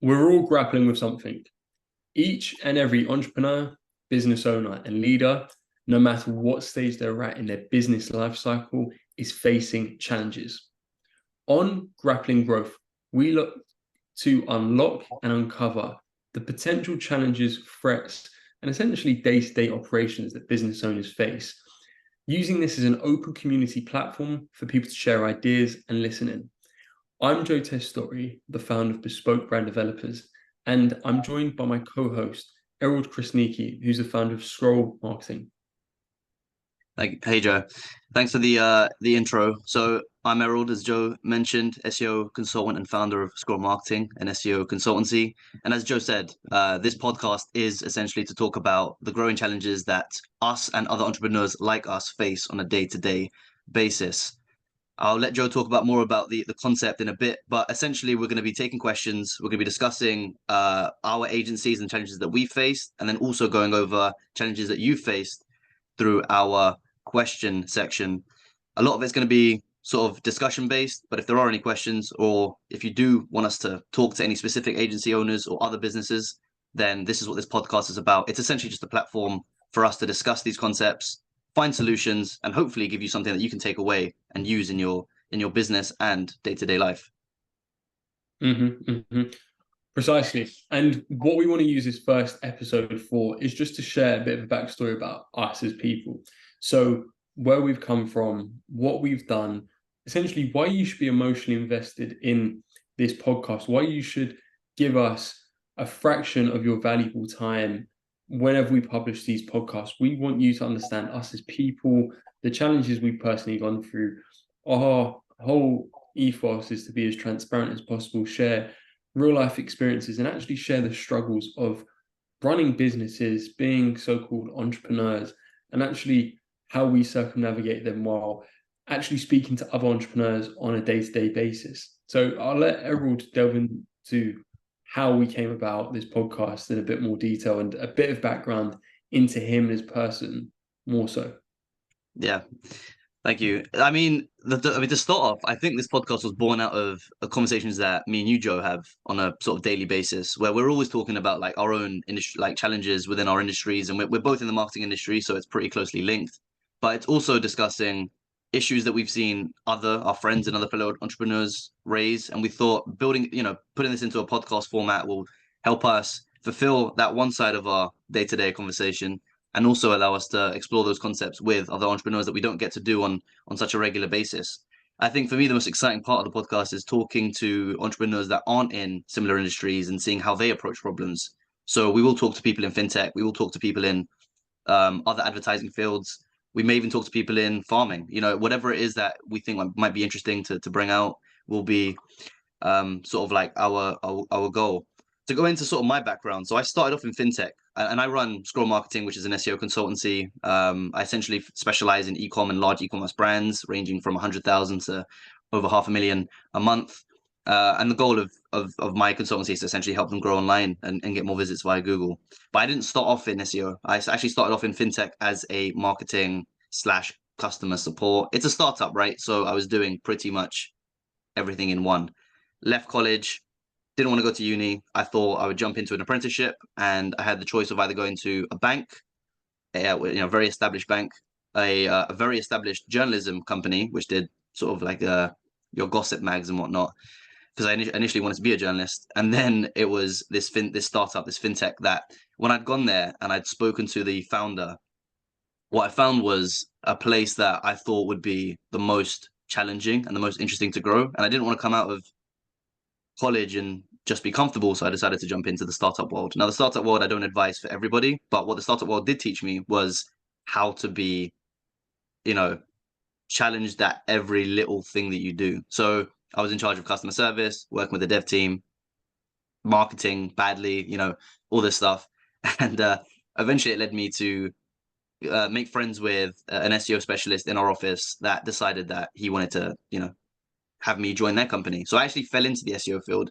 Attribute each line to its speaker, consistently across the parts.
Speaker 1: We're all grappling with something. Each and every entrepreneur, business owner, and leader, no matter what stage they're at in their business life cycle, is facing challenges. On Grappling Growth, we look to unlock and uncover the potential challenges, threats, and essentially day-to-day operations that business owners face, using this as an open community platform for people to share ideas and listen in. I'm Joe Testouri, the founder of Bespoke Brand Developers, and I'm joined by my co-host, Erald Krasniqi, who's the founder of Scroll Marketing.
Speaker 2: Hey Joe, thanks for the intro. So I'm Erald, as Joe mentioned, SEO consultant and founder of Scroll Marketing, an SEO consultancy. And as Joe said, this podcast is essentially to talk about the growing challenges that us and other entrepreneurs like us face on a day-to-day basis. I'll let Joe talk about more about the concept in a bit, but essentially we're going to be taking questions. We're going to be discussing our agencies and challenges that we faced, and then also going over challenges that you faced through our question section. A lot of it's going to be sort of discussion based, but if there are any questions, or if you do want us to talk to any specific agency owners or other businesses, then this is what this podcast is about. It's essentially just a platform for us to discuss these concepts, find solutions, and hopefully give you something that you can take away and use in your business and day-to-day life.
Speaker 1: Precisely. And what we want to use this first episode for is just to share a bit of a backstory about us as people. So where we've come from, what we've done, essentially why you should be emotionally invested in this podcast, why you should give us a fraction of your valuable time whenever we publish these podcasts. We want you to understand us as people, the challenges we've personally gone through. Our whole ethos is to be as transparent as possible, share real life experiences, and actually share the struggles of running businesses, being so-called entrepreneurs, and actually how we circumnavigate them while actually speaking to other entrepreneurs on a day-to-day basis. So I'll let Erald delve into how we came about this podcast in a bit more detail and a bit of background into him as a person more so.
Speaker 2: Yeah. Thank you. I mean, to start off, I think this podcast was born out of conversations that me and you, Joe, have on a sort of daily basis, where we're always talking about like our own industry, like challenges within our industries, and we're both in the marketing industry, so it's pretty closely linked. But it's also discussing issues that we've seen our friends and other fellow entrepreneurs raise, and we thought putting this into a podcast format will help us fulfill that one side of our day-to-day conversation, and also allow us to explore those concepts with other entrepreneurs that we don't get to do on such a regular basis. I think for me, the most exciting part of the podcast is talking to entrepreneurs that aren't in similar industries and seeing how they approach problems. So we will talk to people in fintech. We will talk to people in other advertising fields. We may even talk to people in farming. Whatever it is that we think might be interesting to bring out will be sort of like our goal. To go into sort of my background, so I started off in fintech, and I run Scroll Marketing, which is an SEO consultancy. I essentially specialize in e-com and large e-commerce brands, ranging from 100,000 to over 500,000 a month. And the goal of my consultancy is to essentially help them grow online and get more visits via Google. But I didn't start off in SEO. I actually started off in fintech as a marketing / customer support. It's a startup, right? So I was doing pretty much everything in one. Left college, didn't want to go to uni. I thought I would jump into an apprenticeship, and I had the choice of either going to a bank, a very established bank, a very established journalism company, which did sort of like your gossip mags and whatnot, because I initially wanted to be a journalist. And then it was this startup, this fintech, that when I'd gone there and I'd spoken to the founder, what I found was a place that I thought would be the most challenging and the most interesting to grow. And I didn't want to come out of college and just be comfortable, so I decided to jump into the startup world. Now, the startup world I don't advise for everybody, but what the startup world did teach me was how to be, challenged at every little thing that you do. So I was in charge of customer service, working with the dev team, marketing badly, all this stuff. And eventually it led me to make friends with an SEO specialist in our office that decided that he wanted to, have me join their company. So I actually fell into the SEO field.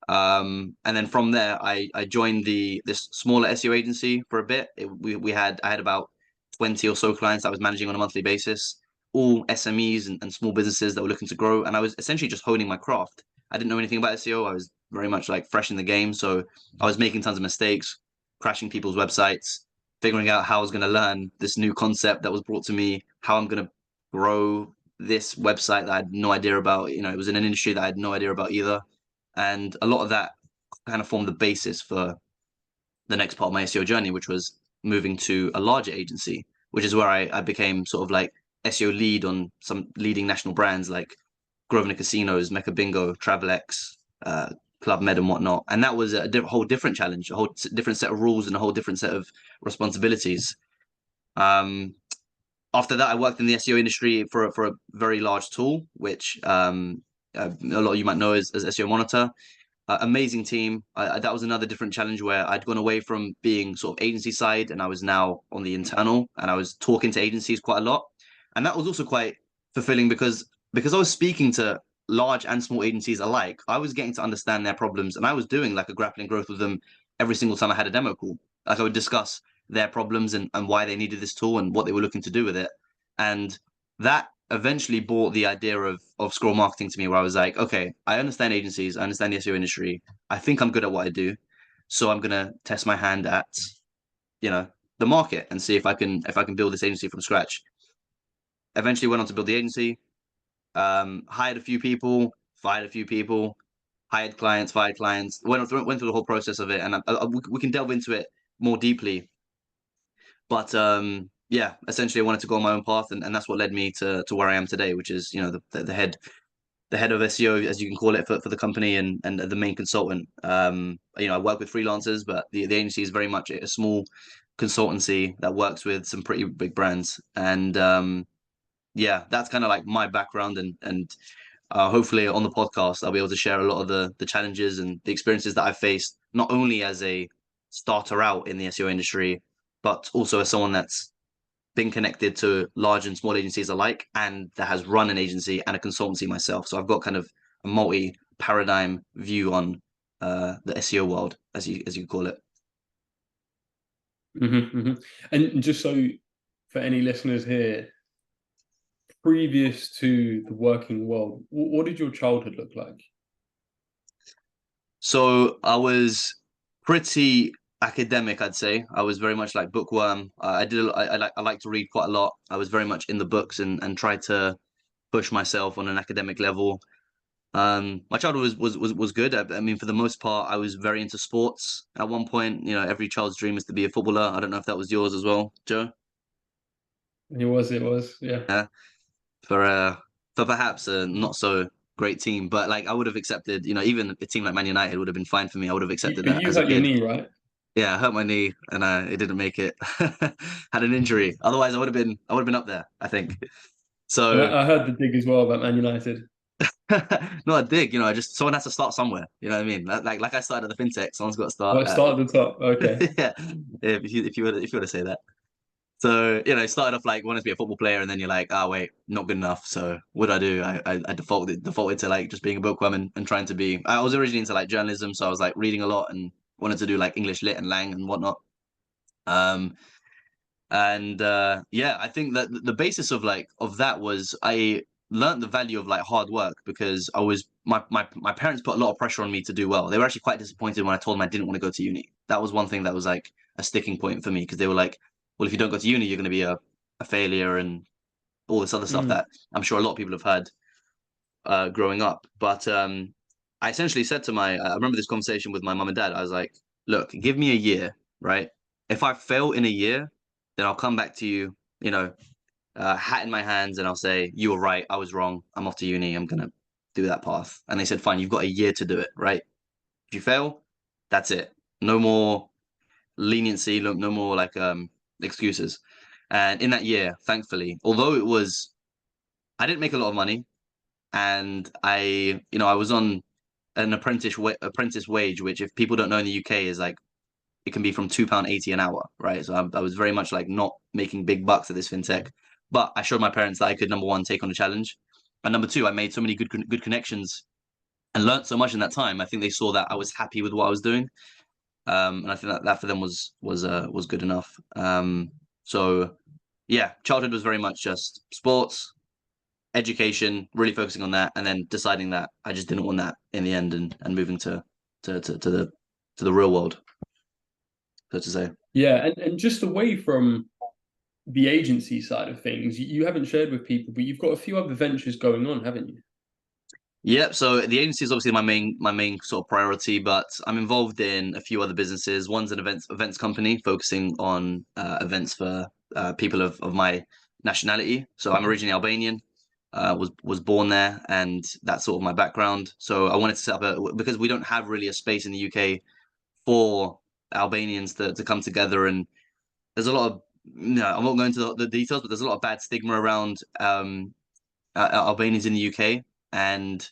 Speaker 2: And then from there, I joined this smaller SEO agency for a bit. I had about 20 or so clients that I was managing on a monthly basis, all SMEs and small businesses that were looking to grow. And I was essentially just honing my craft. I didn't know anything about SEO. I was very much like fresh in the game. So I was making tons of mistakes, crashing people's websites, figuring out how I was going to learn this new concept that was brought to me, how I'm going to grow this website that I had no idea about. It was in an industry that I had no idea about either. And a lot of that kind of formed the basis for the next part of my SEO journey, which was moving to a larger agency, which is where I became sort of like SEO lead on some leading national brands like Grosvenor Casinos, Mecca Bingo, TravelX, Club Med, and whatnot. And that was a whole different challenge, a whole different set of rules, and a whole different set of responsibilities. After that, I worked in the SEO industry for a very large tool, which a lot of you might know as SEO Monitor. Amazing team. That was another different challenge where I'd gone away from being sort of agency side, and I was now on the internal, and I was talking to agencies quite a lot. And that was also quite fulfilling because I was speaking to large and small agencies alike. I was getting to understand their problems, and I was doing like a grappling growth with them every single time I had a demo call. Like I would discuss their problems and why they needed this tool and what they were looking to do with it. And that eventually brought the idea of scroll marketing to me, where I was like, okay, I understand agencies, I understand the SEO industry. I think I'm good at what I do. So I'm gonna test my hand at, the market and see if I can build this agency from scratch. Eventually went on to build the agency, hired a few people, fired a few people, hired clients, fired clients, went through the whole process of it. And we can delve into it more deeply. But yeah, essentially I wanted to go on my own path, and that's what led me to where I am today, which is, the head of SEO, as you can call it, for the company, and the main consultant. I work with freelancers, but the agency is very much a small consultancy that works with some pretty big brands. And yeah, that's kind of like my background, and hopefully on the podcast I'll be able to share a lot of the challenges and the experiences that I've faced, not only as a starter out in the SEO industry, but also as someone that's been connected to large and small agencies alike, and that has run an agency and a consultancy myself. So I've got kind of a multi-paradigm view on the SEO world, as you call it.
Speaker 1: Mm-hmm, mm-hmm. And just so for any listeners here, previous to the working world, what did your childhood look like?
Speaker 2: So I was pretty academic, I'd say. I was very much like bookworm. I like to read quite a lot. I was very much in the books and tried to push myself on an academic level. My childhood was good. I mean, for the most part, I was very into sports. At one point, every child's dream is to be a footballer. I don't know if that was yours as well, Joe.
Speaker 1: It was, yeah.
Speaker 2: Yeah, for for perhaps a not so great team, but like I would have accepted, even a team like Man United would have been fine for me. I would have accepted
Speaker 1: But
Speaker 2: that
Speaker 1: you
Speaker 2: as a
Speaker 1: hurt your
Speaker 2: kid.
Speaker 1: knee, right?
Speaker 2: Yeah, I hurt my knee and it didn't make it. Had an injury. Otherwise, I would have been up there, I think.
Speaker 1: And
Speaker 2: So
Speaker 1: I heard the dig as well about Man United.
Speaker 2: not a dig, I just someone has to start somewhere. You know what I mean? Like I started at the fintech, someone's got to start.
Speaker 1: Oh, start at the top. Okay.
Speaker 2: Yeah, if you were to say that. So it started off like wanting to be a football player, and then you're like, oh wait, not good enough. So what do I do? I defaulted to like just being a bookworm and trying to be. I was originally into like journalism, so I was like reading a lot and wanted to do like English lit and Lang and whatnot. Um, and yeah, I think that the basis of that was I learned the value of like hard work, because I was my parents put a lot of pressure on me to do well. They were actually quite disappointed when I told them I didn't want to go to uni. That was one thing that was like a sticking point for me, because they were like, well, if you don't go to uni, you're going to be a failure and all this other stuff
Speaker 1: Mm.
Speaker 2: that I'm sure a lot of people have heard growing up. But I essentially said to I remember this conversation with my mum and dad. I was like, look, give me a year, right? If I fail in a year, then I'll come back to you, hat in my hands, and I'll say, you were right, I was wrong. I'm off to uni. I'm gonna do that path. And they said, fine, you've got a year to do it, right? If you fail, that's it. No more leniency, no more like excuses. And in that year, thankfully, although I didn't make a lot of money, and I was on an apprentice wage, which if people don't know in the UK is like it can be from £2.80 an hour, right? So I was very much like not making big bucks at this fintech, but I showed my parents that I could, number one, take on a challenge, and number two, I made so many good connections and learned so much in that time. I think they saw that I was happy with what I was doing, and I think that for them was good enough. So yeah, childhood was very much just sports, education, really focusing on that, and then deciding that I just didn't want that in the end, and moving to to the real world, so to say.
Speaker 1: Yeah, and just away from the agency side of things, you haven't shared with people, but you've got a few other ventures going on, haven't you?
Speaker 2: Yep. So the agency is obviously my main sort of priority, but I'm involved in a few other businesses. One's an events company focusing on events for people of my nationality. So I'm originally Albanian, was born there, and that's sort of my background. So I wanted to set up because we don't have really a space in the UK for Albanians to come together, and there's a lot of I'm not going into the details, but there's a lot of bad stigma around Albanians in the UK, and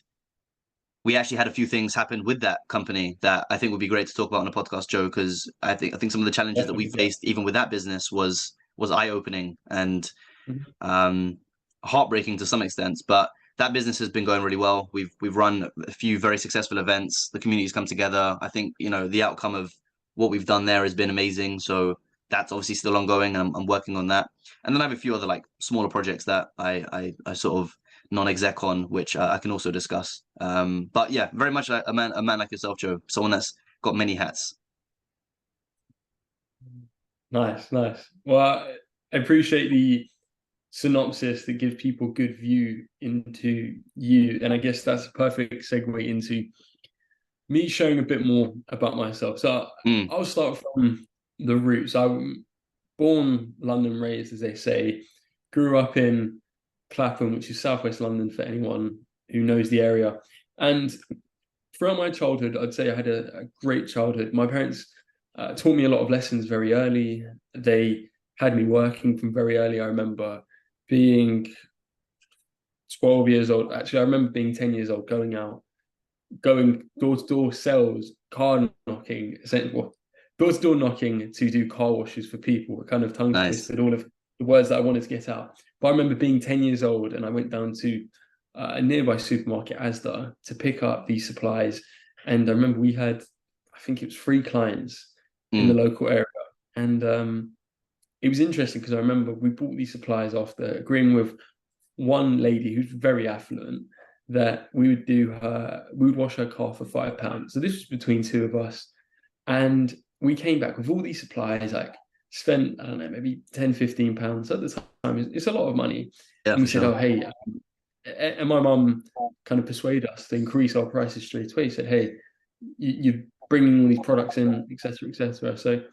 Speaker 2: we actually had a few things happen with that company that I think would be great to talk about on a podcast, Joe, because I think some of the challenges that we
Speaker 1: Definitely.
Speaker 2: faced even with that business was eye-opening and
Speaker 1: Mhm.
Speaker 2: um, heartbreaking to some extent. But that business has been going really well. We've run a few very successful events. The community's come together. I think the outcome of what we've done there has been amazing. So that's obviously still ongoing. I'm working on that, and then I have a few other like smaller projects that I sort of non-exec on, which I can also discuss. But yeah, very much a man like yourself, Joe, someone that's got many hats.
Speaker 1: Nice, nice. Well, I appreciate the synopsis that gives people good view into you, and I guess that's a perfect segue into me sharing a bit more about myself. So
Speaker 2: Mm,
Speaker 1: I'll start from the roots. I'm born London raised, as they say, grew up in Clapham, which is southwest London for anyone who knows the area. And throughout my childhood, I'd say I had a great childhood. My parents taught me a lot of lessons very early. They had me working from very early. I remember being 12 years old. Actually, I remember being 10 years old, going out, going door to door sales, car knocking, well, door to door knocking to do car washes for people. I kind of tongue
Speaker 2: nice.
Speaker 1: twisted all of the words that I wanted to get out. But I remember being 10 years old and I went down to a nearby supermarket, Asda, to pick up these supplies. And I remember we had, I think it was 3 clients in the
Speaker 2: Mm,
Speaker 1: local area. And it was interesting because I remember we bought these supplies after agreeing with one lady who's very affluent that we would wash her car for £5. So this was between two of us. And we came back with all these supplies, like spent, I don't know, maybe £10, £15 at the time. It's a lot of money.
Speaker 2: yeah,
Speaker 1: And we
Speaker 2: for
Speaker 1: said,
Speaker 2: sure.
Speaker 1: oh, hey, and my mum kind of persuaded us to increase our prices straight away. He said, hey, you're bringing all these products in, etc., etc. So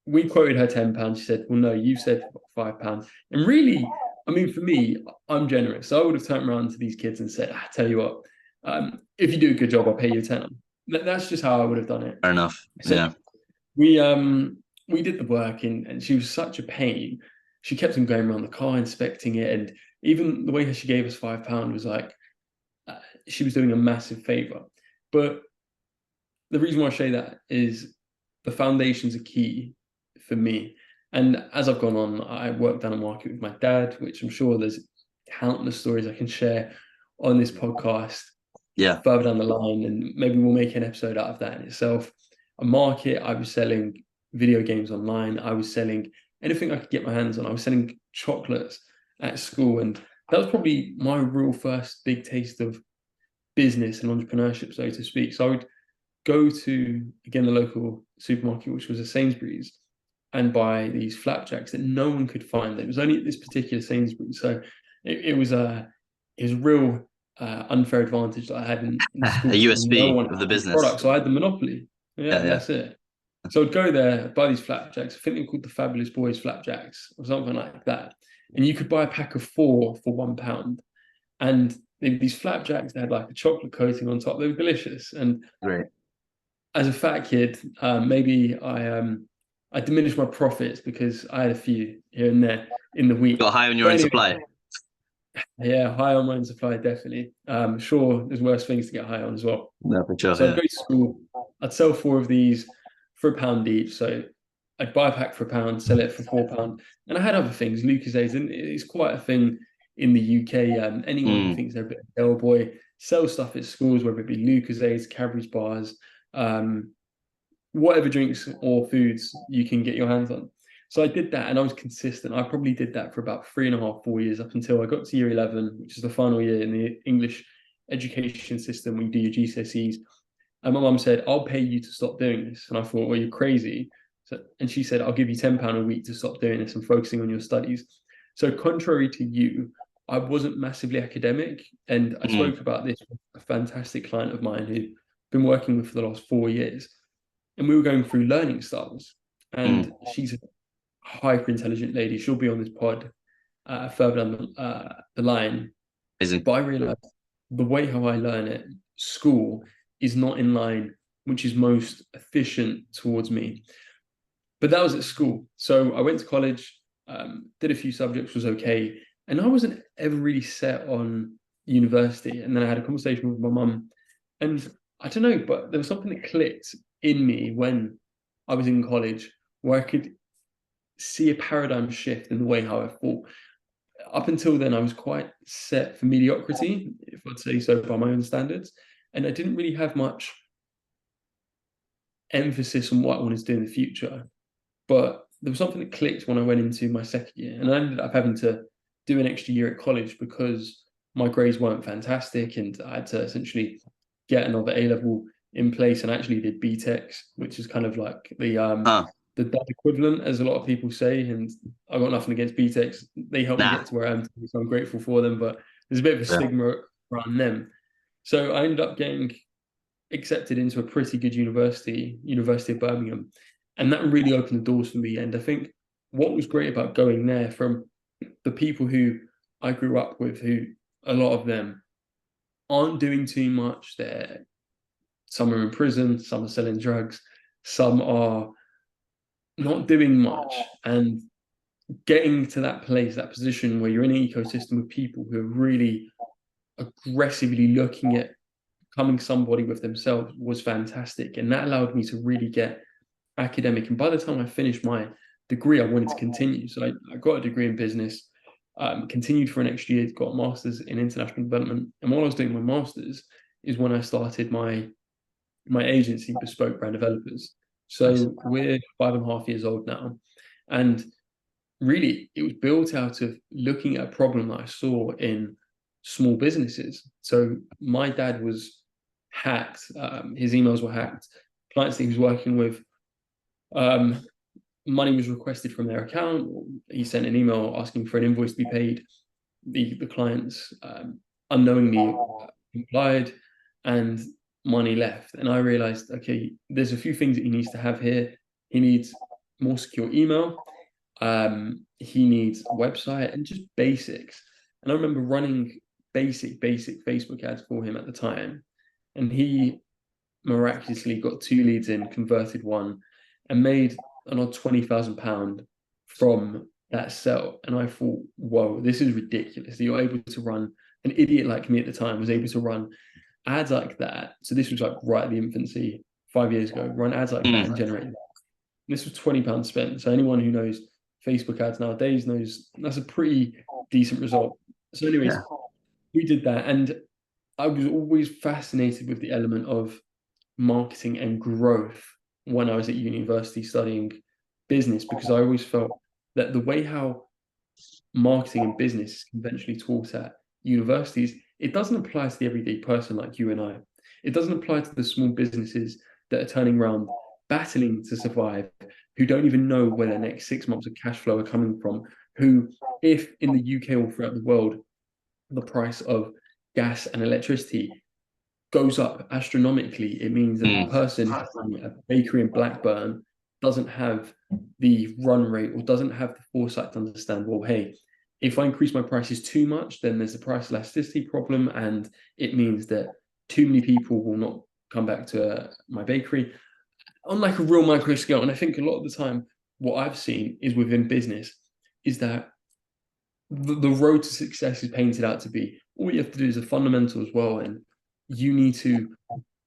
Speaker 1: we quoted her £10. She said, well, no, you said £5. And really, I mean, for me, I'm generous. So I would have turned around to these kids and said, I tell you what, if you do a good job, I'll pay you a tenner. That's just how I would have done it.
Speaker 2: Fair enough.
Speaker 1: So
Speaker 2: Yeah.
Speaker 1: we we did the work and she was such a pain. She kept on going around the car inspecting it, and even the way she gave us £5 was like she was doing a massive favor. But the reason why I say that is the foundations are key for me. And as I've gone on, I worked down a market with my dad, which I'm sure there's countless stories I can share on this podcast
Speaker 2: Yeah.
Speaker 1: further down the line, and maybe we'll make an episode out of that in itself. A market, I was selling video games online. I was selling anything I could get my hands on. I was selling chocolates at school, and that was probably my real first big taste of business and entrepreneurship, so to speak. So I would go to again the local supermarket, which was a Sainsbury's, and buy these flapjacks that no one could find. It was only at this particular Sainsbury's, so it was real unfair advantage that I had in
Speaker 2: A
Speaker 1: school because no
Speaker 2: USP
Speaker 1: one
Speaker 2: of the
Speaker 1: had these
Speaker 2: business.
Speaker 1: products, so I had the monopoly. Yeah,
Speaker 2: Yeah, yeah.
Speaker 1: that's it. So I'd go there, buy these flapjacks. I think they're called the Fabulous Boys flapjacks or something like that. And you could buy a pack of 4 for £1. And these flapjacks, they had like a chocolate coating on top. They were delicious. And
Speaker 2: Great.
Speaker 1: as a fat kid, maybe I diminished my profits because I had a few here and there in the week.
Speaker 2: Got high on your
Speaker 1: But
Speaker 2: own
Speaker 1: anyway,
Speaker 2: supply.
Speaker 1: yeah, high on my own supply, definitely. Sure, there's worse things to get high on as well.
Speaker 2: No, for sure.
Speaker 1: So I'd
Speaker 2: Yeah.
Speaker 1: go to school, I'd sell 4 of these for £1 each. So I'd buy a pack for £1, sell it for £4. And I had other things, Lucozades, and it's quite a thing in the UK. Anyone who
Speaker 2: Mm,
Speaker 1: thinks they're a bit of a bellboy sells stuff at schools, whether it be Lucozades, Cadbury's bars, um, whatever drinks or foods you can get your hands on. So I did that and I was consistent. I probably did that for about 3.5, 4 years up until I got to year 11, which is the final year in the English education system. We do your GCSEs. And my mum said, I'll pay you to stop doing this. And I thought, well, you're crazy. So, and she said, I'll give you £10 a week to stop doing this and focusing on your studies. So contrary to you, I wasn't massively academic. And I
Speaker 2: Mm.
Speaker 1: spoke about this with a fantastic client of mine who'd been working with for the last 4 years. And we were going through learning styles.
Speaker 2: Mm.
Speaker 1: And she's a hyper intelligent lady. She'll be on this pod further down the line.
Speaker 2: Amazing.
Speaker 1: But I realized the way how I learn at school is not in line, which is most efficient towards me. But that was at school. So I went to college, did a few subjects, was okay. And I wasn't ever really set on university. And then I had a conversation with my mum. And I don't know, but there was something that clicked in me when I was in college where I could see a paradigm shift in the way how I thought. Up until then, I was quite set for mediocrity, if I'd say so, by my own standards. And I didn't really have much emphasis on what I wanted to do in the future. But there was something that clicked when I went into my second year. And I ended up having to do an extra year at college because my grades weren't fantastic. And I had to essentially get another A level in place, and actually did BTECs, which is kind of like
Speaker 2: Huh.
Speaker 1: the dub equivalent, as a lot of people say. And I got nothing against BTECs. They helped me
Speaker 2: Nah.
Speaker 1: get to where I am today, so I'm grateful for them. But there's a bit of a
Speaker 2: Yeah.
Speaker 1: stigma around them. So I ended up getting accepted into a pretty good university, University of Birmingham. And that really opened the doors for me. And I think what was great about going there, from the people who I grew up with, who a lot of them aren't doing too much. Some are in prison, some are selling drugs, some are not doing much. And getting to that place, that position where you're in an ecosystem of people who are really aggressively looking at becoming somebody with themselves was fantastic. And that allowed me to really get academic. And by the time I finished my degree, I wanted to continue. So I got a degree in business, continued for an extra year, got a master's in international development. And while I was doing my master's is when I started my agency, Bespoke Brand Developers.
Speaker 2: Nice.
Speaker 1: So we're 5.5 years old now. And really, it was built out of looking at a problem that I saw in small businesses. So my dad was hacked. His emails were hacked. Clients that he was working with, money was requested from their account. He sent an email asking for an invoice to be paid. The clients unknowingly complied, and money left. And I realized, okay, there's a few things that he needs to have here. He needs more secure email. He needs a website and just basics. And I remember running basic Facebook ads for him at the time. And he miraculously got 2 leads in, converted one, and made an odd £20,000 from that sell. And I thought, whoa, this is ridiculous. You're able to run, an idiot like me at the time was able to run ads like that. So this was like right at the infancy, 5 years ago, run ads like that and generate that. This was £20 spent. So anyone who knows Facebook ads nowadays knows that's a pretty decent result. So anyways,
Speaker 2: Yeah.
Speaker 1: we did that. And I was always fascinated with the element of marketing and growth when I was at university studying business, because I always felt that the way how marketing and business is conventionally taught at universities, it doesn't apply to the everyday person like you and I. It doesn't apply to the small businesses that are turning around, battling to survive, who don't even know where their next 6 months of cash flow are coming from, who, if in the UK or throughout the world, the price of gas and electricity goes up astronomically, it means that the person running a bakery in Blackburn doesn't have the run rate or doesn't have the foresight to understand, well, hey, if I increase my prices too much, then there's a price elasticity problem, and it means that too many people will not come back to my bakery on like a real micro scale. And I think a lot of the time, what I've seen is within business is that the road to success is painted out to be all you have to do is a fundamental as well, and you need to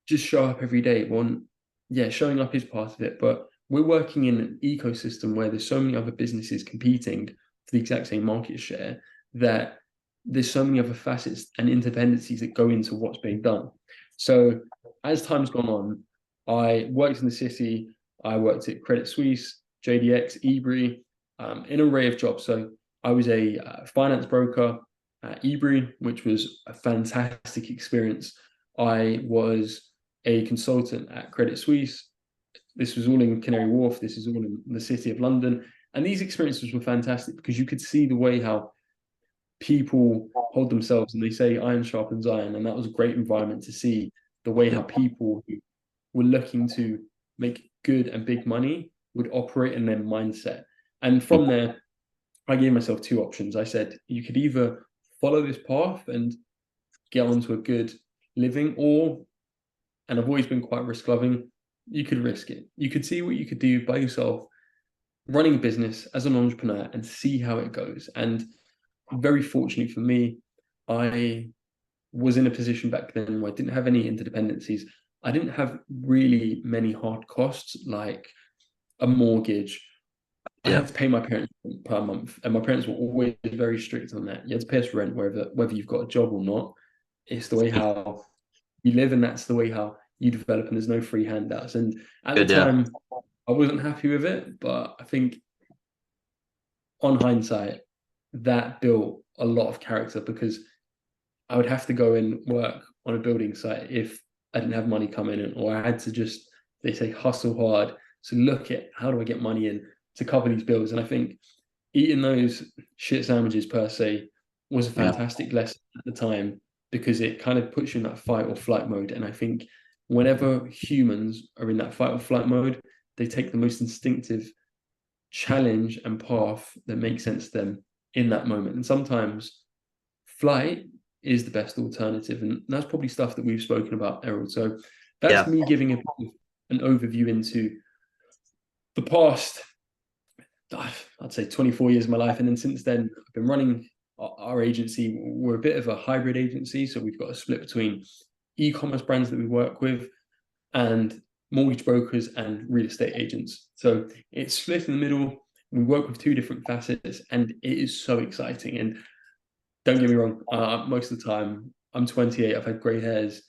Speaker 1: just show up every day. Well, yeah, showing up is part of it, but we're working in an ecosystem where there's so many other businesses competing for the exact same market share that there's so many other facets and interdependencies that go into what's being done. So as time's gone on, I worked in the city. I worked at Credit Suisse, JDX, Ebury, in an array of jobs. So I was a finance broker at Ebury, which was a fantastic experience. I was a consultant at Credit Suisse. This was all in Canary Wharf. This is all in the city of London. And these experiences were fantastic because you could see the way how people hold themselves, and they say iron sharpens iron. And that was a great environment to see the way how people who were looking to make good and big money would operate in their mindset. And from there, I gave myself two options. I said, you could either follow this path and get onto a good living, or, and I've always been quite risk loving, you could risk it. You could see what you could do by yourself, running a business as an entrepreneur, and see how it goes. And very fortunately for me, I was in a position back then where I didn't have any interdependencies. I didn't have really many hard costs like a mortgage. I had to pay my parents per month, and my parents were always very strict on that. You had to pay us rent whether you've got a job or not. It's the way how you live, and that's the way how you develop, and there's no free handouts. And at the time, I wasn't happy with it, but I think on hindsight, that built a lot of character, because I would have to go and work on a building site if I didn't have money coming in, or I had to just, they say, hustle hard. So look at how do I get money in to cover these bills. And I think eating those shit sandwiches per se was a fantastic lesson at the time, because it kind of puts you in that fight or flight mode. And I think whenever humans are in that fight or flight mode, they take the most instinctive challenge and path that makes sense to them in that moment. And sometimes flight is the best alternative. And that's probably stuff that we've spoken about, Erald. So that's me giving an overview into the past, I'd say 24 years of my life. And then since then, I've been running our agency. We're a bit of a hybrid agency. So we've got a split between e-commerce brands that we work with and mortgage brokers and real estate agents. So it's split in the middle. We work with two different facets, and it is so exciting. And don't get me wrong, most of the time, I'm 28, I've had grey hairs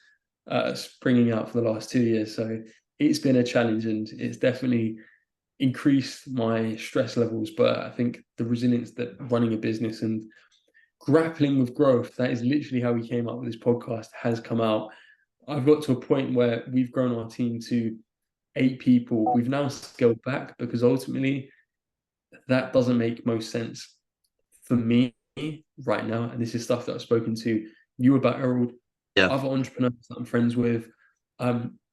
Speaker 1: springing out for the last 2 years. So it's been a challenge, and it's definitely increased my stress levels. But I think the resilience that running a business and grappling with growth, that is literally how we came up with this podcast, has come out. I've got to a point where we've grown our team to 8 people. We've now scaled back because ultimately that doesn't make most sense for me right now. And this is stuff that I've spoken to you about, Erald, other entrepreneurs that I'm friends with,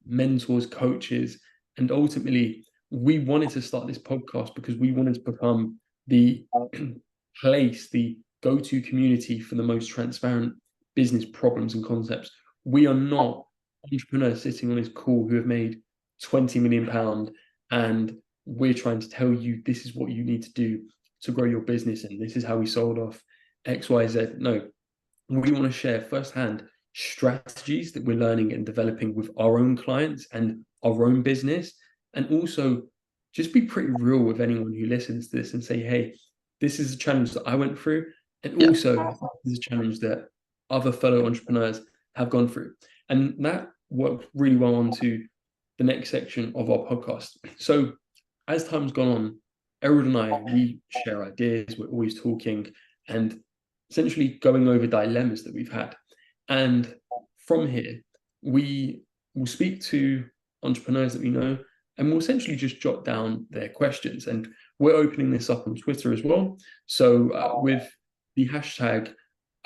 Speaker 1: mentors, coaches. And ultimately, we wanted to start this podcast because we wanted to become the place, the go-to community for the most transparent business problems and concepts. We are not entrepreneurs sitting on this call who have made £20 million and we're trying to tell you this is what you need to do to grow your business, and this is how we sold off XYZ. No, we want to share firsthand strategies that we're learning and developing with our own clients and our own business, and also just be pretty real with anyone who listens to this and say, hey, this is a challenge that I went through, and also this is a challenge that other fellow entrepreneurs have gone through. And that worked really well onto the next section of our podcast. So as time's gone on, Erald and I, we share ideas, we're always talking and essentially going over dilemmas that we've had. And from here, we will speak to entrepreneurs that we know, and we'll essentially just jot down their questions. And we're opening this up on Twitter as well. So with the hashtag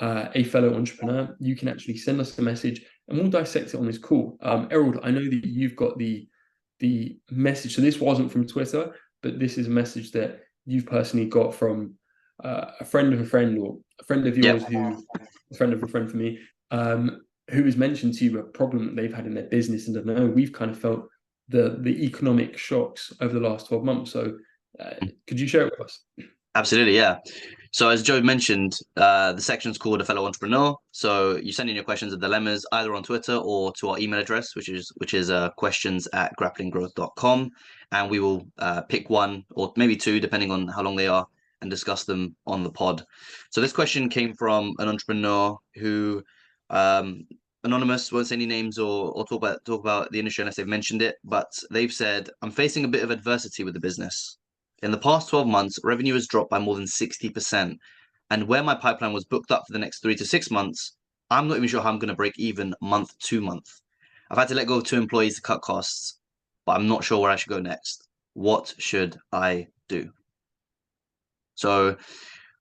Speaker 1: a fellow entrepreneur, you can actually send us a message and we'll dissect it on this call. Erald, I know that you've got the message. So this wasn't from Twitter, but this is a message that you've personally got from a friend of a friend, or a friend of yours who, a friend of a friend for me, who has mentioned to you a problem that they've had in their business. And I know we've kind of felt the economic shocks over the last 12 months. So could you share it with us?
Speaker 2: Absolutely, yeah. So as Joe mentioned, the section's called A Fellow Entrepreneur. So you send in your questions and dilemmas either on Twitter or to our email address, which is questions@grapplinggrowth.com, and we will pick one or maybe two, depending on how long they are, and discuss them on the pod. So this question came from an entrepreneur who, anonymous, won't say any names or talk about the industry unless they've mentioned it, but they've said, I'm facing a bit of adversity with the business. In the past 12 months, revenue has dropped by more than 60%. And where my pipeline was booked up for the next 3 to 6 months, I'm not even sure how I'm going to break even month to month. I've had to let go of 2 employees to cut costs, but I'm not sure where I should go next. What should I do? So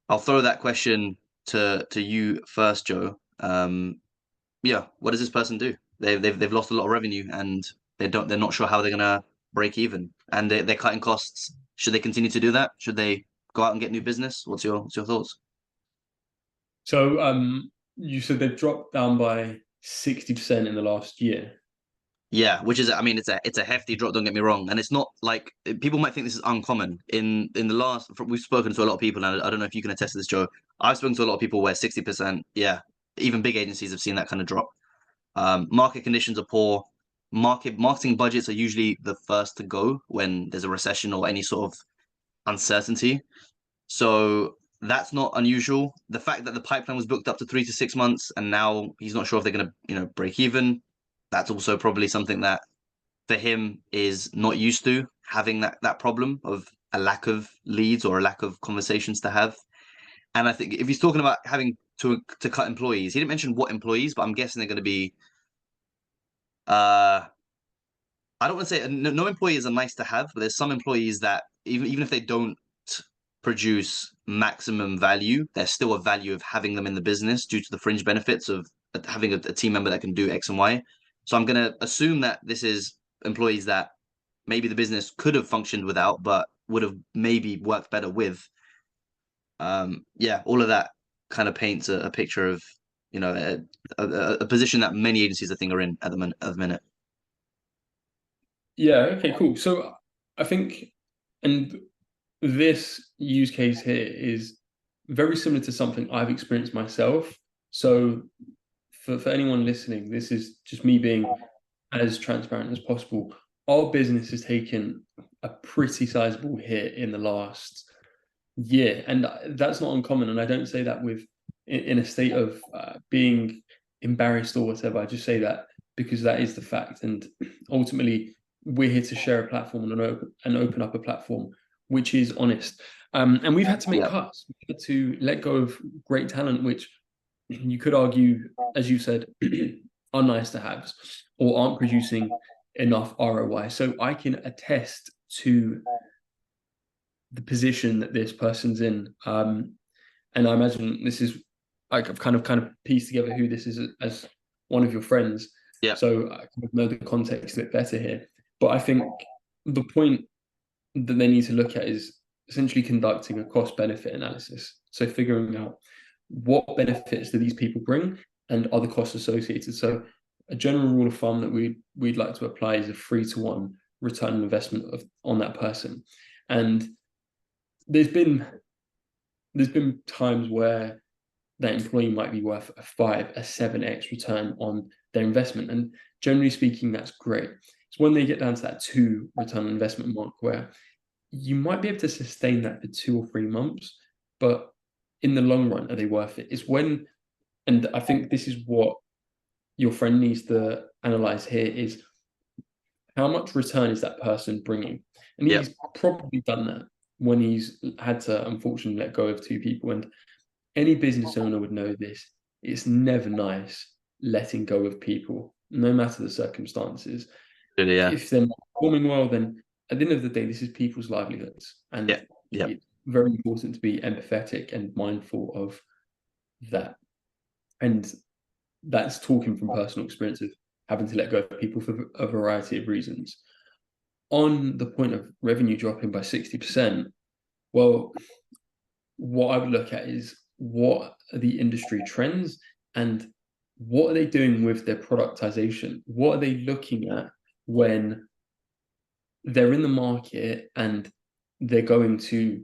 Speaker 2: I'll throw that question to you first, Joe. Yeah, what does this person do? They've lost a lot of revenue and they're not sure how they're gonna break even, and they're cutting costs. Should they continue to do that? Should they go out and get new business? What's your thoughts?
Speaker 1: So you said they've dropped down by 60% in the last year.
Speaker 2: Yeah, which is, I mean, it's a hefty drop. Don't get me wrong, and it's not like people might think this is uncommon. In the last, we've spoken to a lot of people, and I don't know if you can attest to this, Joe. I've spoken to a lot of people where 60%, yeah, even big agencies have seen that kind of drop. Market conditions are poor. Marketing budgets are usually the first to go when there's a recession or any sort of uncertainty. So that's not unusual. The fact that the pipeline was booked up to 3 to 6 months and now he's not sure if they're going to, break even, that's also probably something that for him is not used to having that problem of a lack of leads or a lack of conversations to have. And I think if he's talking about having to cut employees, he didn't mention what employees, but I'm guessing they're going to be uh I don't want to say no employees are nice to have, but there's some employees that even if they don't produce maximum value, there's still a value of having them in the business due to the fringe benefits of having a team member that can do X and Y. So I'm going to assume that this is employees that maybe the business could have functioned without, but would have maybe worked better with. Yeah, all of that kind of paints a picture of a position that many agencies I think are in at the minute.
Speaker 1: Yeah, okay, cool. So I think, and this use case here is very similar to something I've experienced myself. So for anyone listening, this is just me being as transparent as possible. Our business has taken a pretty sizable hit in the last year, and that's not uncommon. And I don't say that in a state of being embarrassed or whatever. I just say that because that is the fact. And ultimately, we're here to share a platform and open up a platform which is honest. And we've had to make
Speaker 2: Yeah.
Speaker 1: cuts. We've had to let go of great talent, which you could argue, as you said, are nice to haves or aren't producing enough ROI. So I can attest to the position that this person's in. And I imagine this is like I've kind of pieced together who this is as one of your friends.
Speaker 2: Yeah.
Speaker 1: So I kind of know the context a bit better here. But I think the point that they need to look at is essentially conducting a cost benefit analysis. So figuring out what benefits do these people bring and are the costs associated. So a general rule of thumb that we'd like to apply is a 3-to-1 return on investment on that person. And there's been times where that employee might be worth a 7x return on their investment. And generally speaking, that's great. It's when they get down to that 2 return on investment mark where you might be able to sustain that for 2 or 3 months, but in the long run, are they worth it? It's when, and I think this is what your friend needs to analyze here is how much return is that person bringing? And
Speaker 2: Yeah.
Speaker 1: he's probably done that when he's had to unfortunately let go of 2 people. And any business owner would know this. It's never nice letting go of people, no matter the circumstances.
Speaker 2: Really, yeah.
Speaker 1: If they're not performing well, then at the end of the day, this is people's livelihoods. And
Speaker 2: Yeah.
Speaker 1: it's very important to be empathetic and mindful of that. And that's talking from personal experience of having to let go of people for a variety of reasons. On the point of revenue dropping by 60%, well, what I would look at is what are the industry trends and what are they doing with their productization? What are they looking at when they're in the market and they're going to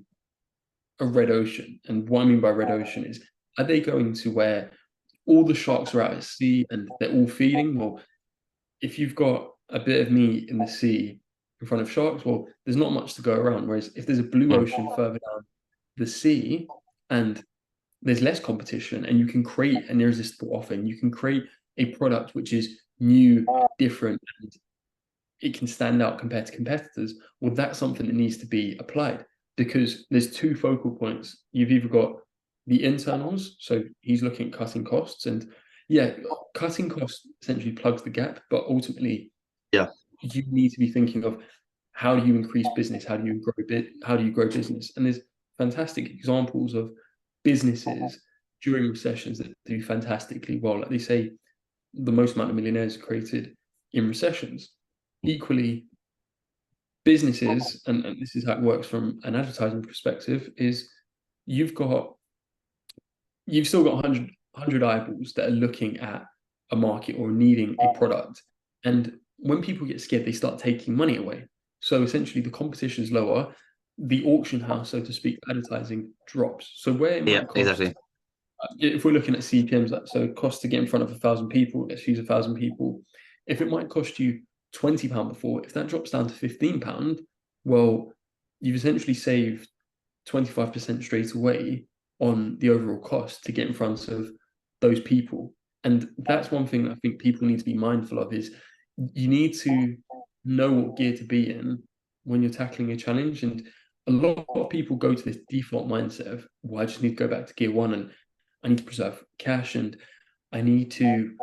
Speaker 1: a red ocean? And what I mean by red ocean is, are they going to where all the sharks are out at sea and they're all feeding? Well, if you've got a bit of meat in the sea in front of sharks, well, there's not much to go around. Whereas if there's a blue ocean further down the sea and there's less competition and you can create an irresistible offer and you can create a product which is new, different, and it can stand out compared to competitors, well, that's something that needs to be applied because there's 2 focal points. You've either got the internals, so he's looking at cutting costs, and yeah, cutting costs essentially plugs the gap, but ultimately
Speaker 2: Yeah.
Speaker 1: you need to be thinking of how do you increase business, how do you grow business? And there's fantastic examples of businesses during recessions that do fantastically well. Like they say, the most amount of millionaires are created in recessions. Equally, businesses, and this is how it works from an advertising perspective, is you've got you've still got 100 eyeballs that are looking at a market or needing a product. And when people get scared, they start taking money away. So essentially, the competition is lower. The auction house, so to speak, advertising drops. So where it
Speaker 2: Yeah,
Speaker 1: might cost,
Speaker 2: exactly.
Speaker 1: if we're looking at CPMs, so cost to get in front of 1,000 people, let's use 1,000 people. If it might cost you £20 before, if that drops down to £15, well, you've essentially saved 25% straight away on the overall cost to get in front of those people. And that's one thing that I think people need to be mindful of is you need to know what gear to be in when you're tackling a challenge. And a lot of people go to this default mindset of, well, I just need to go back to gear one and I need to preserve cash and I need to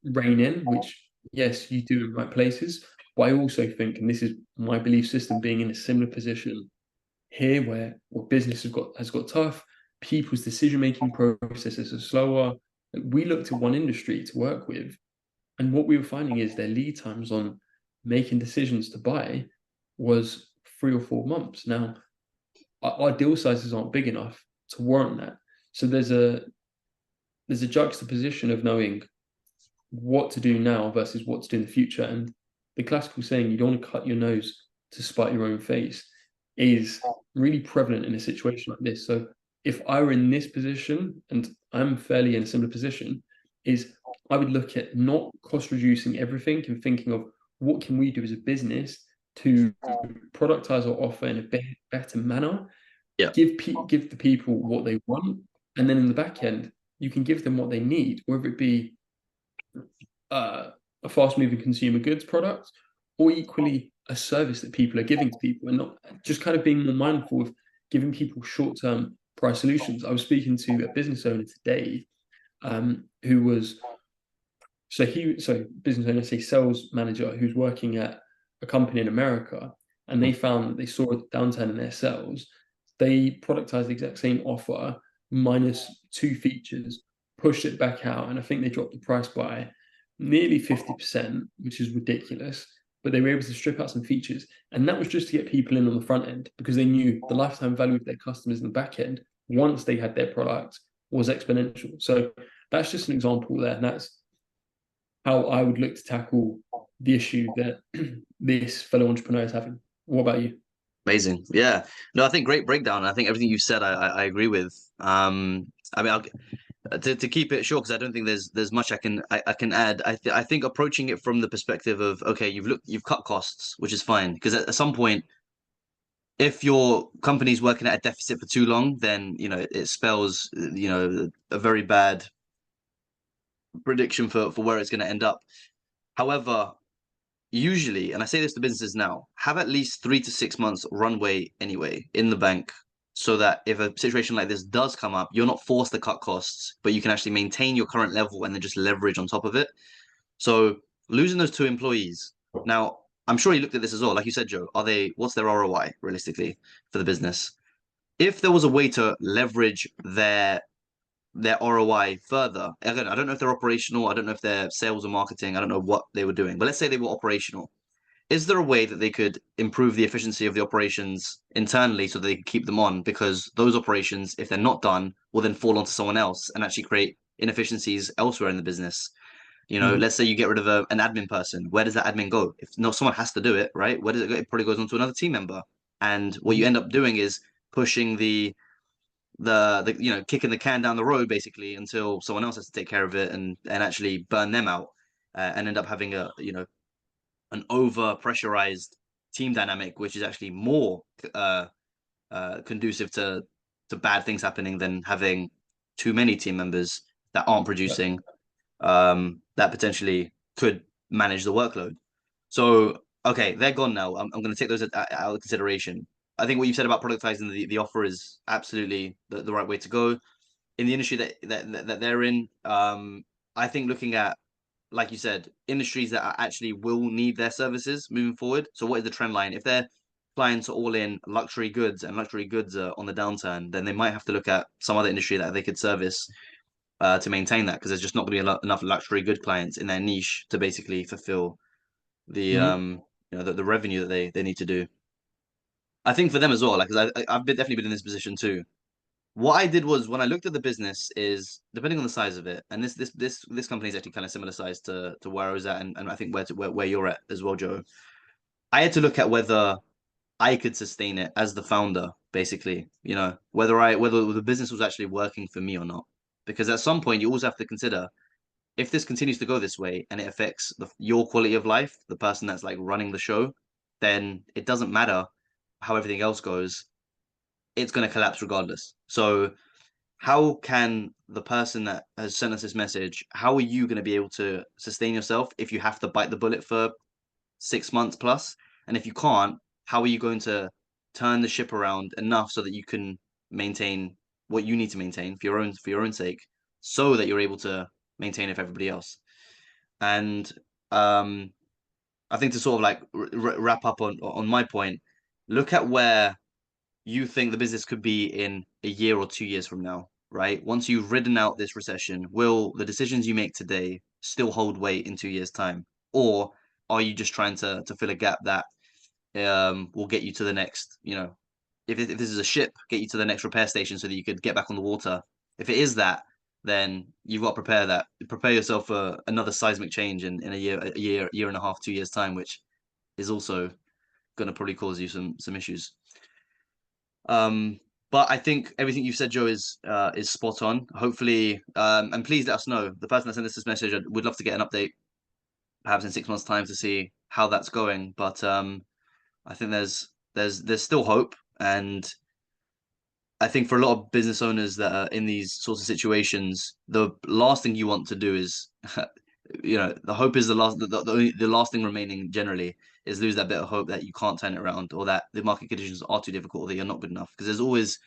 Speaker 1: rein in, which, yes, you do in right places. But I also think, and this is my belief system, being in a similar position here where business has got tough, people's decision-making processes are slower. We looked at one industry to work with, and what we were finding is their lead times on making decisions to buy was 3 or 4 months. Now, our deal sizes aren't big enough to warrant that. So there's a juxtaposition of knowing what to do now versus what to do in the future. And the classical saying, you don't want to cut your nose to spite your own face, is really prevalent in a situation like this. So if I were in this position, and I'm fairly in a similar position, is I would look at not cost reducing everything and thinking of what can we do as a business to productize our offer in a better manner,
Speaker 2: Yeah.
Speaker 1: give the people what they want, and then in the back end, you can give them what they need, whether it be a fast-moving consumer goods product, or equally a service that people are giving to people, and not just kind of being more mindful of giving people short-term price solutions. I was speaking to a business owner today, who was business owner, say sales manager, who's working at a company in America, and they found that they saw a downturn in their sales. They productized the exact same offer minus two features, pushed it back out, and I think they dropped the price by nearly 50%, which is ridiculous. But they were able to strip out some features, and that was just to get people in on the front end because they knew the lifetime value of their customers in the back end once they had their product was exponential. So that's just an example there, and that's how I would look to tackle the issue that this fellow entrepreneur is having. What about you?
Speaker 2: Amazing. Yeah. No, I think great breakdown. I think everything you've said, I agree with. I mean, to keep it short, because I don't think there's much I can add. I think approaching it from the perspective of, okay, you've cut costs, which is fine, because at some point, if your company's working at a deficit for too long, then it spells a very bad prediction for where it's going to end up. However, usually, and I say this to businesses now, have at least 3 to 6 months runway anyway in the bank, so that if a situation like this does come up, you're not forced to cut costs, but you can actually maintain your current level and then just leverage on top of it. So losing those 2 employees. Now, I'm sure you looked at this as well. Like you said, Joe, what's their ROI realistically for the business? If there was a way to leverage their ROI further. Again, I don't know if they're operational. I don't know if they're sales or marketing. I don't know what they were doing. But let's say they were operational. Is there a way that they could improve the efficiency of the operations internally so they could keep them on? Because those operations, if they're not done, will then fall onto someone else and actually create inefficiencies elsewhere in the business.
Speaker 1: Mhm.
Speaker 2: Let's say you get rid of an admin person. Where does that admin go? If no, someone has to do it, right? Where does it go? It probably goes on to another team member. And what you
Speaker 1: Mhm.
Speaker 2: end up doing is pushing the kicking the can down the road basically until someone else has to take care of it and actually burn them out, and end up having an over pressurized team dynamic, which is actually more conducive to bad things happening than having too many team members that aren't
Speaker 1: Yeah.
Speaker 2: producing, that potentially could manage the workload. So okay, they're gone now. I'm going to take those out of consideration. I think what you've said about productizing the offer is absolutely the right way to go in the industry that they're in. I think looking at, like you said, industries that actually will need their services moving forward. So what is the trend line? If their clients are all in luxury goods and luxury goods are on the downturn, then they might have to look at some other industry that they could service to maintain that, because there's just not going to be enough luxury good clients in their niche to basically fulfill the
Speaker 1: Mhm.
Speaker 2: the revenue that they need to do. I think for them as well, like, because definitely been in this position too. What I did was, when I looked at the business, is depending on the size of it, and this company is actually kind of similar size to where I was at, and I think where you're at as well, Joe. I had to look at whether I could sustain it as the founder, basically, whether the business was actually working for me or not. Because at some point you also have to consider, if this continues to go this way and it affects your quality of life, the person that's like running the show, then it doesn't matter how everything else goes, it's going to collapse regardless. So how can the person that has sent us this message, how are you going to be able to sustain yourself if you have to bite the bullet for 6 months plus? And if you can't, how are you going to turn the ship around enough so that you can maintain what you need to maintain for your own sake, so that you're able to maintain it for everybody else? And um, I think, to sort of like wrap up on my point, look at where you think the business could be in a year or 2 years from now, right? Once you've ridden out this recession, will the decisions you make today still hold weight in 2 years' time? Or are you just trying to fill a gap that will get you to the next, if this is a ship, get you to the next repair station so that you could get back on the water? If it is that, then you've got to prepare yourself for another seismic change in a year and a half, 2 years' time, which is also going to probably cause you some issues. But I think everything you've said, Joe, is spot on. Hopefully, and please let us know. The person that sent us this message, I would love to get an update, perhaps in 6 months' time, to see how that's going. But I think there's still hope, and I think for a lot of business owners that are in these sorts of situations, the last thing you want to do is, the hope is the last thing remaining generally, is lose that bit of hope that you can't turn it around, or that the market conditions are too difficult, or that you're not good enough. Because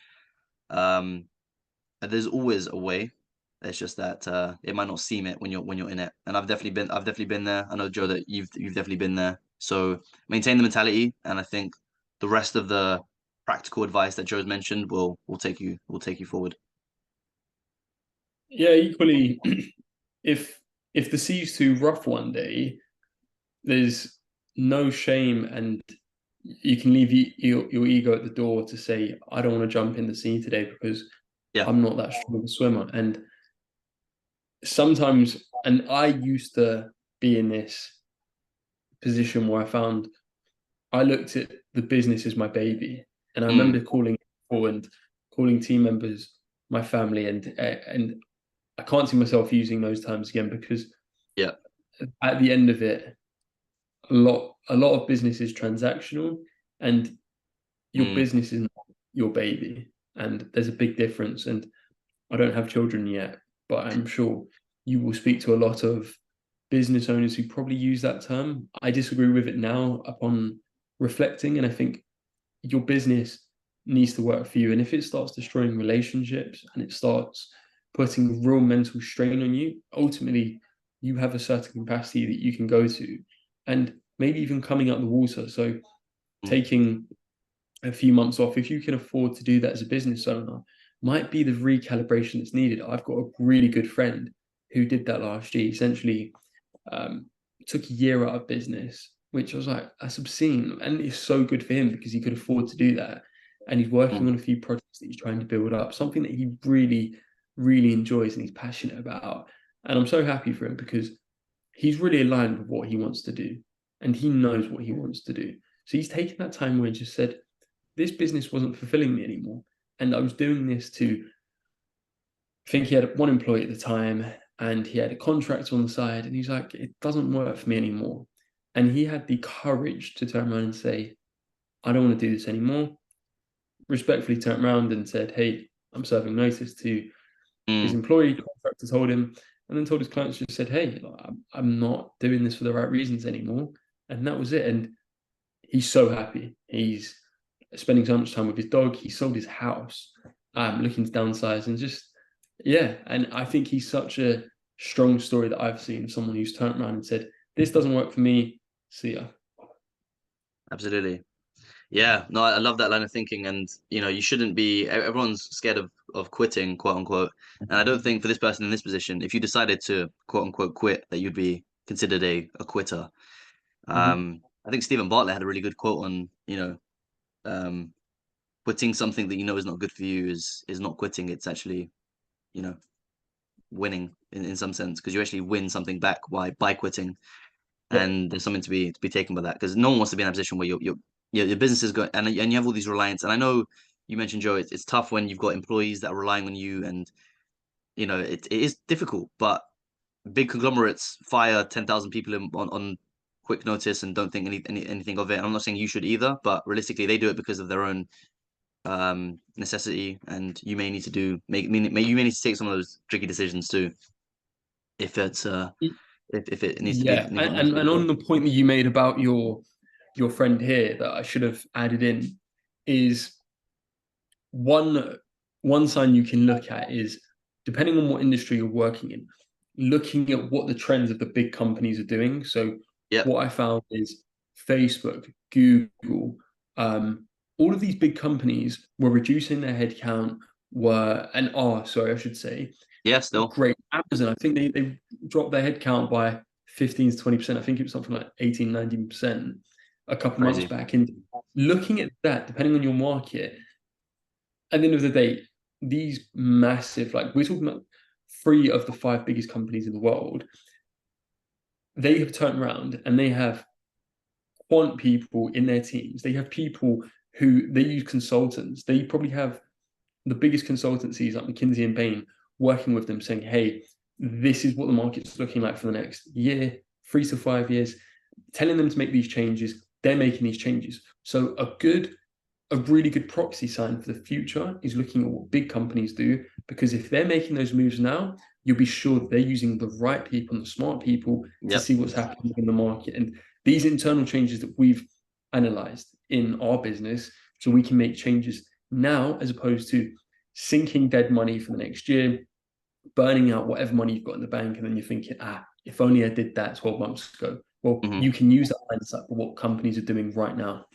Speaker 2: um, there's always a way. It's just that it might not seem it when you're in it. And I've definitely been there. I know, Joe, that you've definitely been there. So maintain the mentality, and I think the rest of the practical advice that Joe's mentioned will take you forward.
Speaker 1: Yeah, equally, if the sea's too rough one day, there's no shame, and you can leave your ego at the door to say, I don't want to jump in the sea today because
Speaker 2: Yeah.
Speaker 1: I'm not that strong a swimmer. And sometimes, and I used to be in this position where I looked at the business as my baby, and I
Speaker 2: Mm,
Speaker 1: remember calling people and calling team members my family, and I can't see myself using those terms again, because
Speaker 2: yeah.
Speaker 1: at the end of it, a lot of business is transactional, and your
Speaker 2: Mm,
Speaker 1: business is not your baby, and there's a big difference. And I don't have children yet, but I'm sure you will speak to a lot of business owners who probably use that term. I disagree with it now upon reflecting, and I think your business needs to work for you. And if it starts destroying relationships and it starts putting real mental strain on you, ultimately you have a certain capacity that you can go to, and maybe even coming out the water. So
Speaker 2: mm,
Speaker 1: taking a few months off, if you can afford to do that as a business owner, might be the recalibration that's needed. I've got a really good friend who did that last year. Essentially, um, took a year out of business, which I was like, that's obscene. And it's so good for him because he could afford to do that. And he's working
Speaker 2: mm,
Speaker 1: on a few projects that he's trying to build up, something that he really, really enjoys and he's passionate about. And I'm so happy for him because he's really aligned with what he wants to do, and he knows what he wants to do. So he's taken that time where he just said, this business wasn't fulfilling me anymore. And I was doing this to, I think he had one employee at the time, and he had a contract on the side, and he's like, it doesn't work for me anymore. And he had the courage to turn around and say, I don't want to do this anymore. Respectfully turned around and said, hey, I'm serving notice to his
Speaker 2: mm,
Speaker 1: employee. Contractor told him, and then told his clients, just said, hey, I'm not doing this for the right reasons anymore. And that was it. And he's so happy. He's spending so much time with his dog. He sold his house, looking to downsize, and just, yeah. And I think he's such a strong story that I've seen, someone who's turned around and said, this doesn't work for me, see ya.
Speaker 2: Absolutely. Yeah, no, I love that line of thinking, and you shouldn't be. Everyone's scared of quitting, quote unquote. And I don't think for this person in this position, if you decided to quote unquote quit, that you'd be considered a quitter.
Speaker 1: Mhm.
Speaker 2: I think Stephen Bartlett had a really good quote on, um, quitting something that you know is not good for you is not quitting. It's actually, you know, winning in some sense, because you actually win something back by quitting.
Speaker 1: Yeah.
Speaker 2: And there's something to be taken by that, because no one wants to be in a position where your business is going, and you have all these reliance. And I know you mentioned, Joe, it's tough when you've got employees that are relying on you, and it is difficult. But big conglomerates fire 10,000 people on quick notice and don't think anything of it. And I'm not saying you should either, but realistically, they do it because of their own necessity, and you may need to you may need to take some of those tricky decisions too, if it's if it needs to be
Speaker 1: Yeah, and
Speaker 2: done.
Speaker 1: on the point that you made about your friend here that I should have added in is one one sign you can look at is, depending on what industry you're working in, looking at what the trends of the big companies are doing. So
Speaker 2: Yep.
Speaker 1: what I found is Facebook, Google, all of these big companies were reducing their headcount, sorry, I should say,
Speaker 2: Yeah. Still
Speaker 1: great. Amazon, I think they dropped their headcount by 15 to 20%. I think it was something like 18, 19% a couple months
Speaker 2: crazy.
Speaker 1: back. And looking at that, depending on your market, at the end of the day, these massive, like we're talking about three of the five biggest companies in the world, they have turned around and they have quant people in their teams. They have people who they use consultants. They probably have the biggest consultancies like McKinsey and Bain working with them saying, hey, this is what the market's looking like for the next year, 3 to 5 years, telling them to make these changes. They're making these changes. So a really good proxy sign for the future is looking at what big companies do, because if they're making those moves now, you'll be sure that they're using the right people and the smart people to
Speaker 2: Yep.
Speaker 1: see what's happening in the market. And these internal changes that we've analyzed in our business, so we can make changes now as opposed to sinking dead money for the next year, burning out whatever money you've got in the bank, and then you're thinking, if only I did that 12 months ago. Well,
Speaker 2: Hmm.
Speaker 1: you can use that hindsight for what companies are doing right now.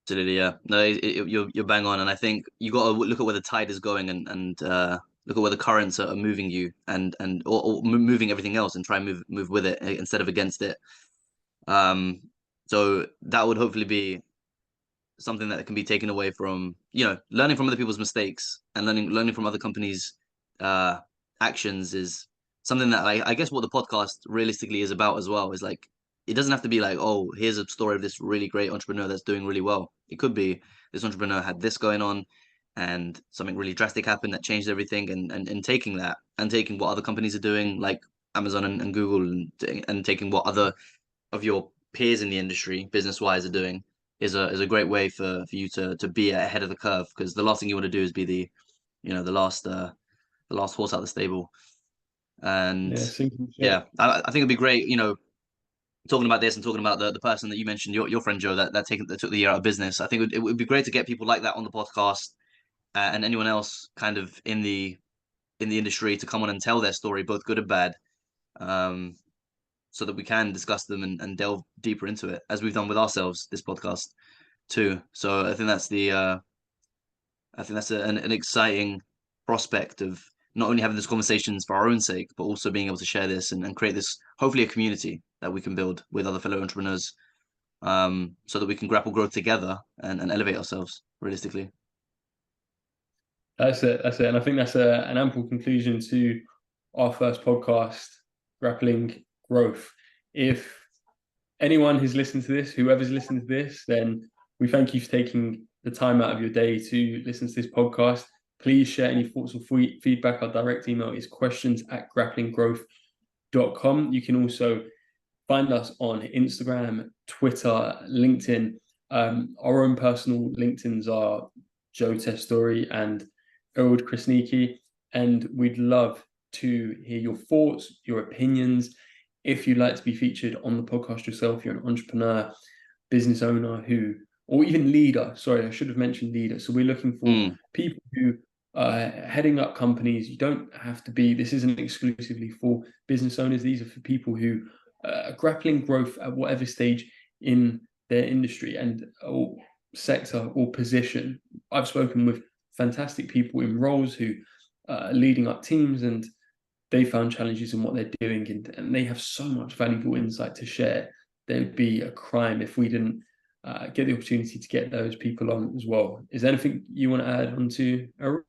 Speaker 2: Absolutely. Yeah. No, you're bang on, and I think you got to look at where the tide is going, and look at where the currents are moving you, or moving everything else, and try and move with it instead of against it. Um, so that would hopefully be something that can be taken away from, learning from other people's mistakes, and learning from other companies' uh actions is something that I guess what the podcast realistically is about as well, is like, it doesn't have to be like, oh, here's a story of this really great entrepreneur that's doing really well. It could be this entrepreneur had this going on, and something really drastic happened that changed everything, and taking that, and taking what other companies are doing, like Amazon and Google, and taking what other of your peers in the industry, business wise, are doing, is a great way for you to be ahead of the curve, because the last thing you want to do is be the last horse out of the stable. And
Speaker 1: Yeah, sinking ship.
Speaker 2: yeah, I think it'd be great, talking about this and talking about the person that you mentioned, your friend Joe, that took the year out of business. I think it would be great to get people like that on the podcast, and anyone else kind of in the industry to come on and tell their story, both good and bad. Um, so that we can discuss them, and delve deeper into it, as we've done with ourselves this podcast too. So I think that's an exciting prospect of not only having these conversations for our own sake, but also being able to share this, and create this, hopefully, a community that we can build with other fellow entrepreneurs, so that we can grapple growth together, and elevate ourselves realistically.
Speaker 1: That's it. That's it. And I think that's an ample conclusion to our first podcast, Grappling Growth. If anyone who's listened to this, whoever's listened to this, then we thank you for taking the time out of your day to listen to this podcast. Please share any thoughts or feedback. Our direct email is questions@grapplinggrowth.com. You can also find us on Instagram, Twitter, LinkedIn. Our own personal LinkedIn's are Joe Testouri and Erald Krasniqi, and we'd love to hear your thoughts, your opinions. If you'd like to be featured on the podcast yourself, you're an entrepreneur, business owner or even leader. Sorry, I should have mentioned leader. So we're looking for
Speaker 2: Mm,
Speaker 1: people who heading up companies. You don't have to be, this isn't exclusively for business owners. These are for people who are grappling growth at whatever stage in their industry and or sector or position. I've spoken with fantastic people in roles who are leading up teams, and they found challenges in what they're doing, and they have so much valuable insight to share. There'd be a crime if we didn't get the opportunity to get those people on as well. Is there anything you want to add on to Erald?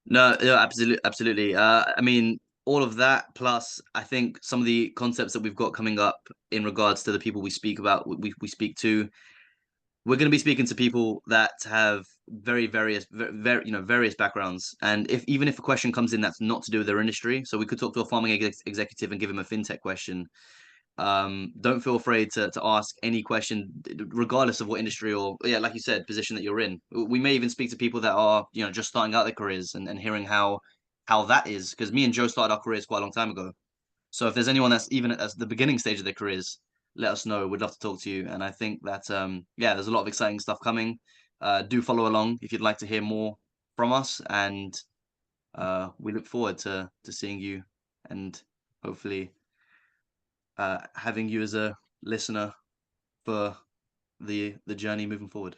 Speaker 2: No, yeah, absolutely, absolutely. I mean, all of that plus, I think some of the concepts that we've got coming up in regards to the people we speak about, we speak to. We're going to be speaking to people that have various various backgrounds, and if even if a question comes in that's not to do with their industry, so we could talk to a farming executive and give him a fintech question. Don't feel afraid to ask any question, regardless of what industry or, yeah, like you said, position that you're in. We may even speak to people that are, just starting out their careers, and hearing how that is, because me and Joe started our careers quite a long time ago. So if there's anyone that's even at the beginning stage of their careers, let us know. We'd love to talk to you. And I think that yeah, there's a lot of exciting stuff coming. Do follow along if you'd like to hear more from us, and we look forward to seeing you, and hopefully having you as a listener for the journey moving forward.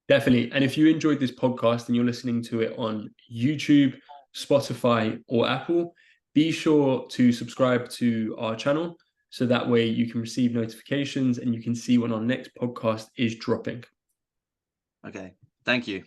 Speaker 1: Definitely. And if you enjoyed this podcast and you're listening to it on YouTube, Spotify, or Apple, be sure to subscribe to our channel so that way you can receive notifications and you can see when our next podcast is dropping.
Speaker 2: Okay. Thank you.